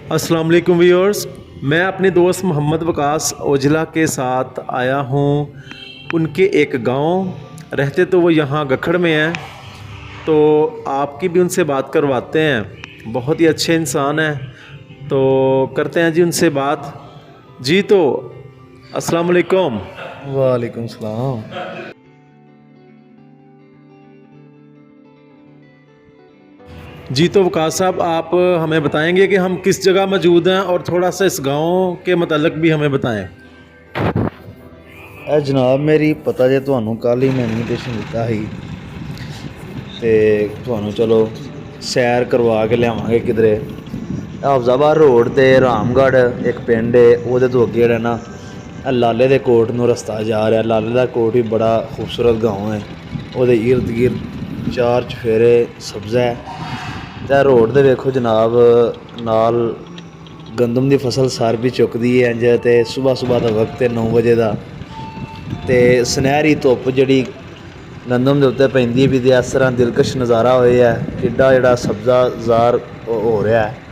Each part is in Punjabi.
अस्सलाम वालेकुम व्यूअर्स, मैं अपने दोस्त मोहम्मद वकास ओजला के साथ आया हूँ उनके एक गांव। रहते तो वो यहाँ गखड़ में हैं, तो आपकी भी उनसे बात करवाते हैं। बहुत ही अच्छे इंसान हैं, तो करते हैं जी उनसे बात। जी तो अस्सलाम वालेकुम। वालेकुम सलाम। जी तो वकास साहब, आप हमें बताएंगे कि हम किस जगह मौजूद हैं और थोड़ा सा इस गांव के मतलब भी हमें बताएं। ਇਹ ਜਨਾਬ ਮੇਰੀ ਪਤਾ ਜੇ ਤੁਹਾਨੂੰ ਕੱਲ ਹੀ ਮੈਂ ਇਨਵੀਟੇਸ਼ਨ ਦਿੱਤਾ ਸੀ ਤੇ ਤੁਹਾਨੂੰ ਚਲੋ ਸੈਰ ਕਰਵਾ ਕੇ ਲਿਆਵਾਂਗੇ ਕਿਧਰੇ। ਹਫਜ਼ਾਬਾਦ ਰੋਡ ਤੇ ਰਾਮਗੜ੍ਹ ਇੱਕ ਪਿੰਡ ਹੈ, ਉਹਦੇ ਤੋਂ ਅੱਗੇ ਜਿਹੜਾ ਨਾ ਲਾਲੇ ਦੇ ਕੋਟ ਨੂੰ ਰਸਤਾ ਜਾ ਰਿਹਾ। ਲਾਲੇ ਦਾ ਕੋਟ ਵੀ ਬੜਾ ਖੂਬਸੂਰਤ ਗਾँव ਹੈ, ਉਹਦੇ ਇਰਦ ਗਿਰਦ ਚਾਰ ਚਫੇਰੇ ਸਬਜ਼ਾ ਹੈ। ਤੇ ਰੋਡ ਦੇ ਵੇਖੋ ਜਨਾਬ, ਨਾਲ ਗੰਦਮ ਦੀ ਫਸਲ ਸਰ ਵੀ ਚੁੱਕਦੀ ਹੈ ਇੰਜ। ਤੇ ਸੁਬਾਹ ਦਾ ਵਕਤ ਹੈ 9 ਵਜੇ ਦਾ, ਤੇ ਸੁਨਹਿਰੀ ਧੁੱਪ ਜਿਹੜੀ ਗੰਦਮ ਦੇ ਉੱਤੇ ਪੈਂਦੀ ਵੀ ਤੇ ਇਸ ਤਰ੍ਹਾਂ ਦਿਲਕਸ਼ ਨਜ਼ਾਰਾ ਹੋਇਆ ਹੈ। ਕਿੱਡਾ ਜਿਹੜਾ ਸਬਜ਼ਾ ਜ਼ਾਰ ਹੋ ਰਿਹਾ ਹੈ।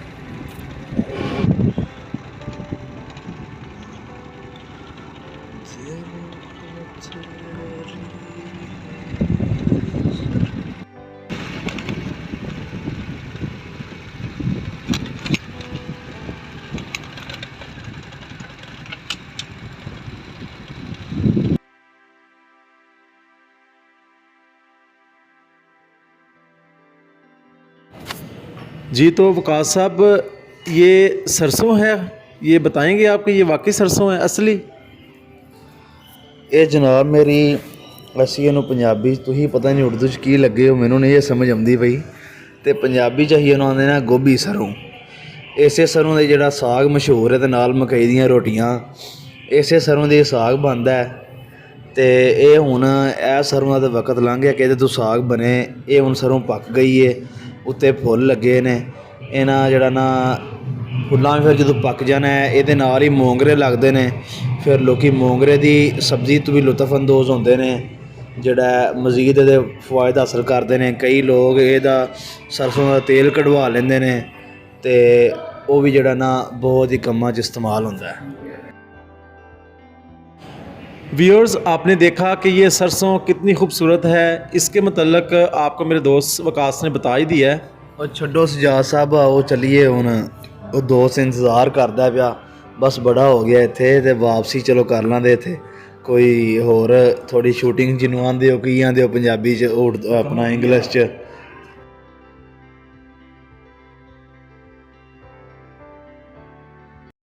जी तो वकास साहब, ये सरसों है, ये बताएंगे आप कि ये वाकई सरसों है असली? ਇਹ ਜਨਾਬ ਮੇਰੀ, ਅਸੀਂ ਇਹਨੂੰ ਪੰਜਾਬੀ 'ਚ, ਤੁਸੀਂ ਪਤਾ ਨਹੀਂ ਉਰਦੂ 'ਚ ਕੀ ਲੱਗੇ ਹੋ, ਮੈਨੂੰ ਨਹੀਂ ਇਹ ਸਮਝ ਆਉਂਦੀ ਪਈ। ਅਤੇ ਪੰਜਾਬੀ 'ਚ ਅਸੀਂ ਇਹਨੂੰ ਆਉਂਦੇ ਨਾ ਗੋਭੀ ਸਰੋਂ। ਇਸੇ ਸਰੋਂ ਦੇ ਜਿਹੜਾ ਸਾਗ ਮਸ਼ਹੂਰ ਹੈ ਅਤੇ ਨਾਲ ਮਕਈ ਦੀਆਂ ਰੋਟੀਆਂ, ਇਸੇ ਸਰੋਂ ਦੇ ਸਾਗ ਬਣਦਾ ਹੈ। ਅਤੇ ਇਹ ਹੁਣ ਇਹ ਸਰੋਂ ਦਾ ਤਾਂ ਵਕਤ ਲੰਘ ਗਿਆ ਕਿ ਇਹਦੇ ਤੋਂ ਸਾਗ ਬਣੇ। ਇਹ ਹੁਣ ਸਰੋਂ ਪੱਕ ਗਈ ਹੈ, ਉੱਤੇ ਫੁੱਲ ਲੱਗੇ ਨੇ। ਇਹਨਾਂ ਜਿਹੜਾ ਨਾ ਫੁੱਲਾਂ ਵੀ ਫਿਰ ਜਦੋਂ ਪੱਕ ਜਾਣਾ ਇਹਦੇ ਨਾਲ ਹੀ ਮੋਂਗਰੇ ਲੱਗਦੇ ਨੇ। ਫਿਰ ਲੋਕ ਮੋਂਗਰੇ ਦੀ ਸਬਜ਼ੀ ਤੋਂ ਵੀ ਲੁਤਫ ਅੰਦੋਜ਼ ਹੁੰਦੇ ਨੇ, ਜਿਹੜਾ ਮਜ਼ੀਦ ਇਹਦੇ ਫਵਾਇਦ ਹਾਸਲ ਕਰਦੇ ਨੇ। ਕਈ ਲੋਕ ਇਹਦਾ ਸਰਸੋਂ ਦਾ ਤੇਲ ਕਢਵਾ ਲੈਂਦੇ ਨੇ, ਅਤੇ ਉਹ ਵੀ ਜਿਹੜਾ ਨਾ ਬਹੁਤ ਹੀ ਕੰਮਾਂ 'ਚ ਇਸਤੇਮਾਲ ਹੁੰਦਾ है। व्यूअर्स, आपने देखा कि ये सरसों कितनी खूबसूरत है। इसके मतलब आपको मेरे दोस्त वकास ने बता ही दिया है। ਉਹ ਛੱਡੋ ਸਜਾਦ ਸਾਹਿਬ, ਉਹ ਚੱਲੀਏ ਹੁਣ। ਉਹ ਦੋਸਤ ਇੰਤਜ਼ਾਰ ਕਰਦਾ ਪਿਆ, ਬਸ ਬੜਾ ਹੋ ਗਿਆ ਇੱਥੇ, ਅਤੇ ਵਾਪਸੀ ਚਲੋ ਕਰ ਲਾਂਦੇ ਇੱਥੇ ਕੋਈ ਹੋਰ ਥੋੜ੍ਹੀ ਸ਼ੂਟਿੰਗ ਜਿਹਨੂੰ ਆਉਂਦੇ ਹੋ, ਕੀ ਆਉਂਦੇ ਹੋ ਪੰਜਾਬੀ 'ਚ, ਆਪਣਾ ਇੰਗਲਿਸ਼ 'ਚ।